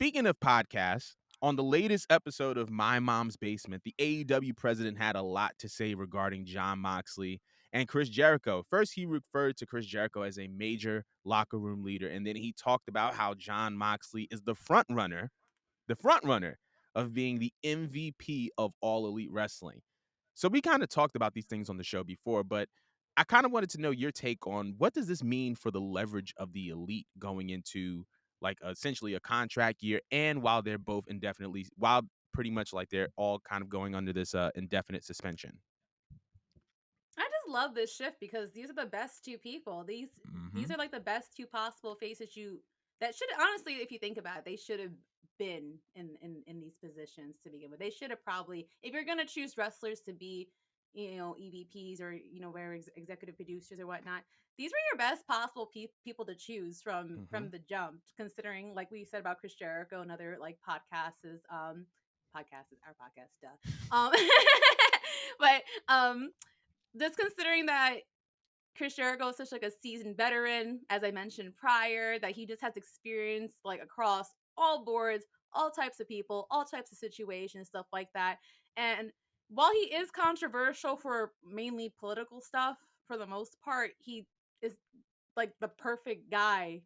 speaking of podcasts, on the latest episode of My Mom's Basement, the AEW president had a lot to say regarding Jon Moxley and Chris Jericho. First, he referred to Chris Jericho as a major locker room leader, and then he talked about how Jon Moxley is the front runner of being the MVP of All Elite Wrestling. So we kind of talked about these things on the show before, but I kind of wanted to know your take on what does this mean for the leverage of the Elite going into like essentially a contract year, and while they're both indefinitely, while pretty much like they're all kind of going under this indefinite suspension. I just love this shift because these are the best two people. These Mm-hmm. are like the best two possible faces you that should honestly, if you think about it, they should have been in these positions to begin with. They should have probably, if you're gonna choose wrestlers to be, EVPs or where executive producers or whatnot, these were your best possible people to choose Mm-hmm. from the jump. Considering, like we said about Chris Jericho and other like podcast is our podcast, duh. But just considering that Chris Jericho is such like a seasoned veteran, as I mentioned prior, that he just has experience like across all boards, all types of people, all types of situations, stuff like that. And while he is controversial for mainly political stuff, for the most part, he is like the perfect guy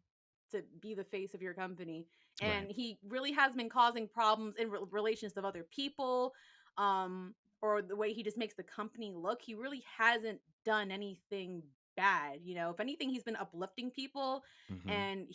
to be the face of your company. Right. And he really has been causing problems in relations of other people, or the way he just makes the company look. He really hasn't done anything bad. If anything, he's been uplifting people, Mm-hmm. and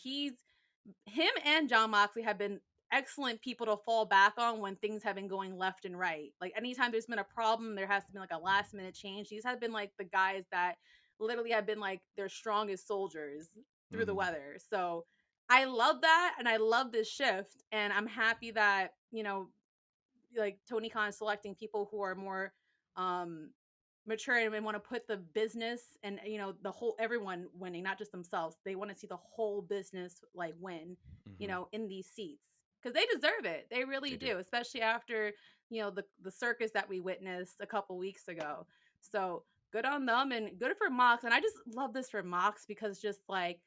him and John Moxley have been excellent people to fall back on when things have been going left and right. Like anytime there's been a problem, there has to be like a last minute change. These have been like the guys that literally have been like their strongest soldiers through the Mm-hmm. weather. So I love that, and I love this shift, and I'm happy that like Tony Khan is selecting people who are more um mature and want to put the business and the whole everyone winning, not just themselves. They want to see the whole business like win, Mm-hmm. in these seats because they deserve it. They really They do. do, especially after the circus that we witnessed a couple weeks ago. So good on them and good for Mox. And I just love this for Mox because just like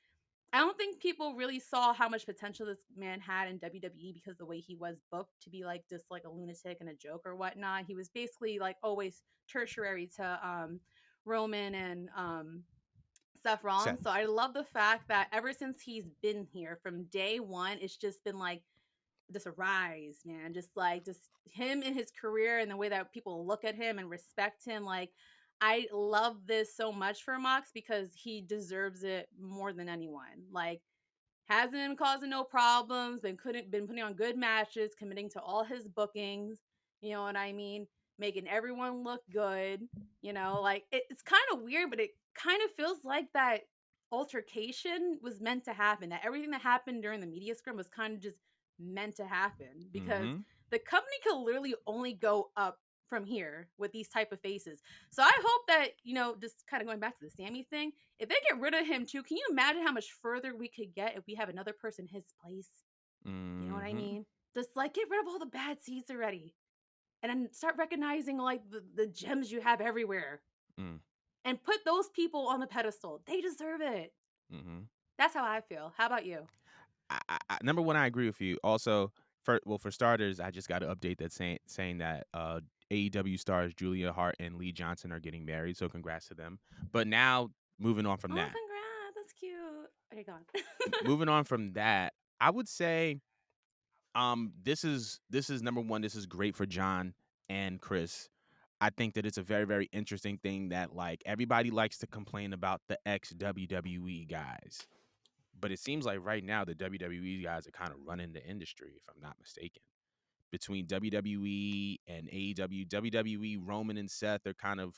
I don't think people really saw how much potential this man had in WWE because the way he was booked to be like just like a lunatic and a joke or whatnot. He was basically like always tertiary to Roman and Seth Seth. Rollins. So I love the fact that ever since he's been here from day one, it's just been like just a rise, man. Just him in his career and the way that people look at him and respect him. Like I love this so much for Mox because he deserves it more than anyone. Like hasn't been causing no problems, been putting on good matches, committing to all his bookings. You know what I mean? Making everyone look good. Like it's kind of weird, but it kind of feels like that altercation was meant to happen. That everything that happened during the media scrum was kind of just meant to happen because Mm-hmm. the company could literally only go up from here with these type of faces. So I hope that, just kind of going back to the Sammy thing, if they get rid of him too, can you imagine how much further we could get if we have another person his place? You know what I Mm-hmm. mean? Just like get rid of all the bad seeds already. And then start recognizing like the gems you have everywhere. Mm-hmm. And put those people on the pedestal. They deserve it. Mm-hmm. That's how I feel. How about you? Number one, I agree with you. Also, for starters, I just got to update that saying that AEW stars Julia Hart and Lee Johnson are getting married. So congrats to them. But now moving on from Oh, that, congrats. That's cute. Okay, go on. moving on from that, I would say this is number one. This is great for John and Chris. I think that it's a very, very interesting thing that like everybody likes to complain about the ex WWE guys. But it seems like right now the WWE guys are kind of running the industry, if I'm not mistaken. Between WWE and AEW, WWE, Roman and Seth are kind of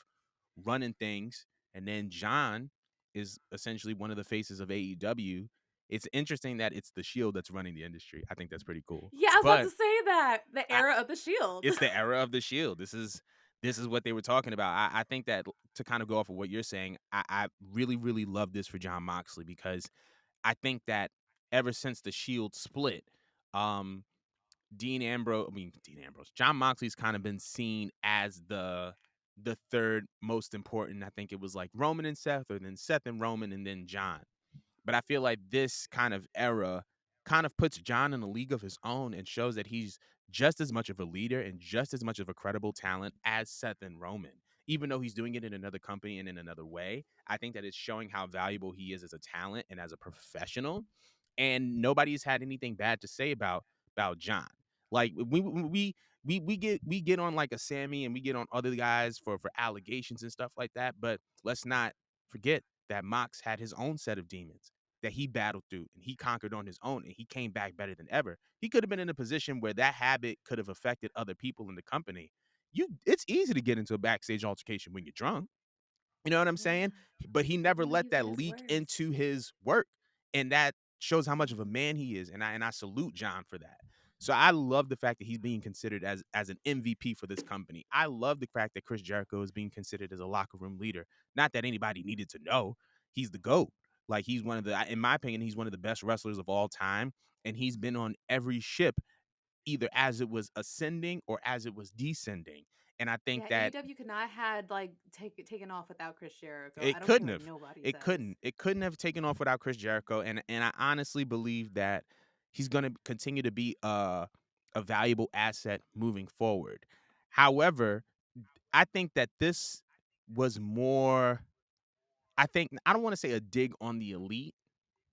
running things, and then John is essentially one of the faces of AEW. It's interesting that it's the Shield that's running the industry. I think that's pretty cool. Yeah, I was about But to say that. The I, era of the shield. it's the era of the Shield. This is what they were talking about. I think that to kind of go off of what you're saying, I really, really love this for John Moxley because I think that ever since the Shield split, um, Dean Ambrose, John Moxley's kind of been seen as the third most important. I think it was like Roman and Seth, or then Seth and Roman, and then John. But I feel like this kind of era kind of puts John in a league of his own and shows that he's just as much of a leader and just as much of a credible talent as Seth and Roman. Even though he's doing it in another company and in another way, I think that it's showing how valuable he is as a talent and as a professional. And nobody's had anything bad to say about John. Like we get on like a Sammy and we get on other guys for allegations and stuff like that, but let's not forget that Mox had his own set of demons that he battled through and he conquered on his own and he came back better than ever. He could have been in a position where that habit could have affected other people in the company. It's easy to get into a backstage altercation when you're drunk. You know what I'm Yeah. saying? But he I never want to let use that his leak words. into his work, and that shows how much of a man he is, and I salute John for that. So I love the fact that he's being considered as an MVP for this company. I love the fact that Chris Jericho is being considered as a locker room leader. Not that anybody needed to know. He's the GOAT. Like he's one of the in my opinion, he's one of the best wrestlers of all time, and he's been on every ship either as it was ascending or as it was descending. And I think Yeah, that AEW could not had like taken off without Chris Jericho. I it don't care couldn't what have. nobody It says. couldn't. It couldn't have taken off without Chris Jericho, and I honestly believe that he's going to continue to be a valuable asset moving forward. However, I think that this was more. I think I don't want to say a dig on the elite,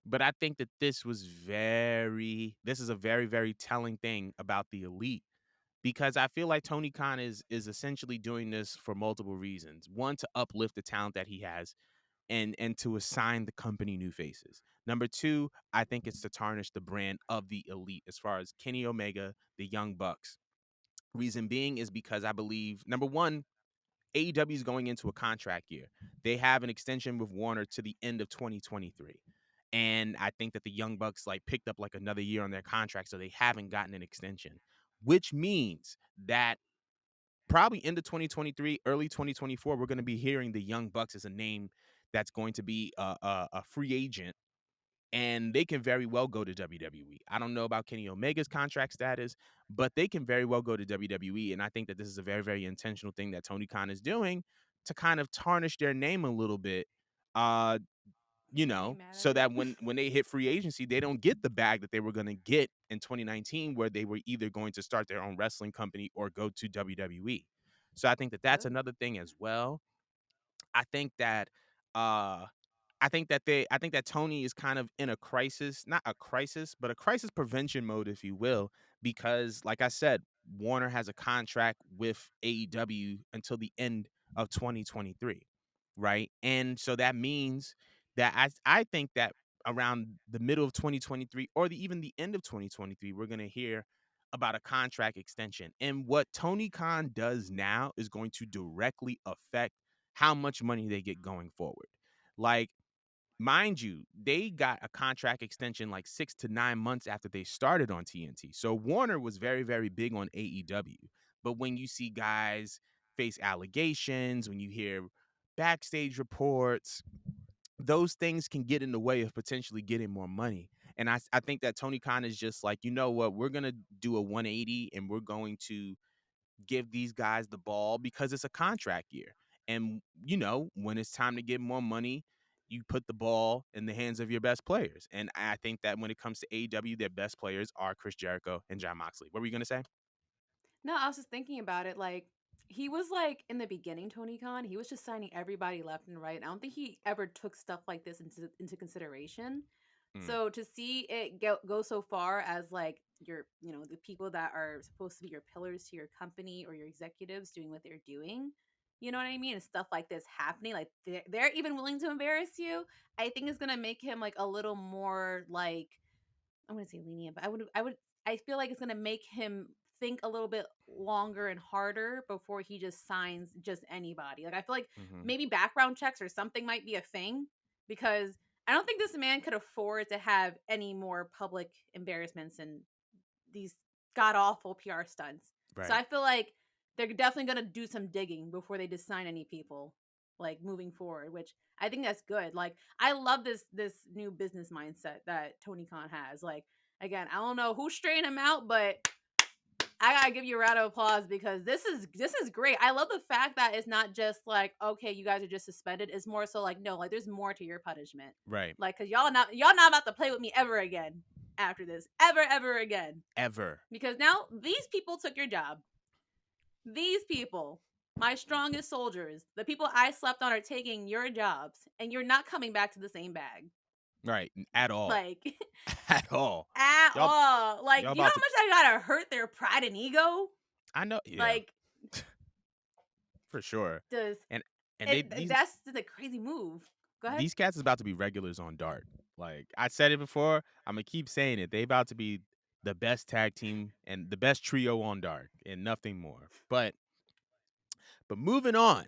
but I think that this was very. This is a very very telling thing about the elite because I feel like Tony Khan is essentially doing this for multiple reasons. One, to uplift the talent that he has and to assign the company new faces. Number two, I think it's to tarnish the brand of the elite as far as Kenny Omega, the Young Bucks. Reason being is because I believe number one, AEW is going into a contract year. They have an extension with Warner to the end of 2023. And I think that the Young Bucks like picked up like another year on their contract, so they haven't gotten an extension, which means that probably into 2023, early 2024, we're going to be hearing the Young Bucks as a name that's going to be a free agent, and they can very well go to WWE. I don't know about Kenny Omega's contract status, but they can very well go to WWE. And I think that this is a very, very intentional thing that Tony Khan is doing to kind of tarnish their name a little bit. Uh, I ain't mad at so it. that when they hit free agency, they don't get the bag that they were going to get in 2019, where they were either going to start their own wrestling company or go to WWE. So I think that that's Good. another thing as well. I think that uh I think that Tony is kind of in a crisis, not a crisis, but a crisis prevention mode, if you will, because like I said, Warner has a contract with AEW until the end of 2023, right? And so that means that I think that around the middle of 2023 or even the end of 2023, we're going to hear about a contract extension. And what Tony Khan does now is going to directly affect how much money they get going forward. Like, mind you, they got a contract extension like 6 to 9 months after they started on TNT. So Warner was very, very big on AEW. But when you see guys face allegations, when you hear backstage reports, those things can get in the way of potentially getting more money. And I think that Tony Khan is just like, you know what, we're going to do a 180 and we're going to give these guys the ball because it's a contract year. And when it's time to get more money, you put the ball in the hands of your best players. And I think that when it comes to AEW, their best players are Chris Jericho and John Moxley. What were you gonna say? No, I was just thinking about it. Like, he was like in the beginning, Tony Khan, he was just signing everybody left and right. I don't think he ever took stuff like this into consideration. Mm, So to see it go so far as like the people that are supposed to be your pillars to your company or your executives doing what they're doing, you know what I mean? And stuff like this happening, like they're even willing to embarrass you. I think is gonna make him like a little more like I'm gonna say lenient, but I feel like it's gonna make him think a little bit longer and harder before he just signs just anybody. Like I feel like hmm maybe background checks or something might be a thing because I don't think this man could afford to have any more public embarrassments and these god awful PR stunts. So Right. I feel like they're definitely gonna do some digging before they just sign any people like moving forward, which I think that's good. Like I love this new business mindset that Tony Khan has. Like again, I don't know who's straining him out, but I gotta give you a round of applause because this is great. I love the fact that it's not just like okay, you guys are just suspended. It's more so like no, like there's more to your punishment. Right. Like, cause y'all not about to play with me ever again. after this ever, ever again. Ever. Because now these people took your job. These people, my strongest soldiers, the people I slept on, are taking your jobs, and you're not coming back to the same bag. Right. At all. Like, At all. at Y'all all. Like, y'all you know about how to much I gotta hurt their pride and ego? I know, yeah, Like, for sure. does And they it these that's the crazy move. Go ahead. these cats is about to be regulars on Dark. Like I said it before, I'm gonna keep saying it. They about to be the best tag team and the best trio on Dark and nothing more. But moving on.